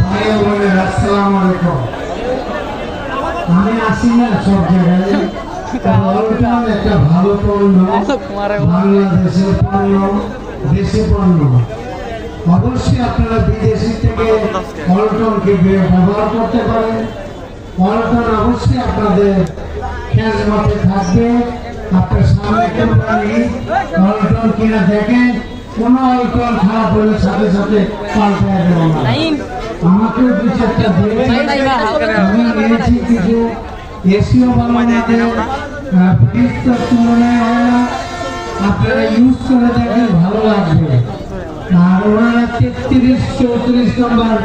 ভাই বোনের আসসালামু আলাইকুম। আমি আসি না সব জায়গায়, অল্টার একটা ভালো পণ্য, বাংলাদেশের পণ্য, দেশি পণ্য। অবশ্যই আপনারা বিদেশি থেকে অল্টনকে ব্যবহার করতে পারেন। অল্টন অবশ্যই আপনাদের খেজমতে থাকবে। আপনার সামনে কোম্পানি অল্টন কিনা দেখেন, কোন অল্টন খারাপ হলে সাথে সাথে পাল্টায় দেবো না। আমাকেও দু চারটা দিয়ে আমি নিয়েছি কিছু এসিও বাংলাদেশের ফ্রিজটার তুলনায় হয় না। আপনারা ইউজ করে দেখেন, ভালো লাগবে। আর ওনারা 33-34 নম্বর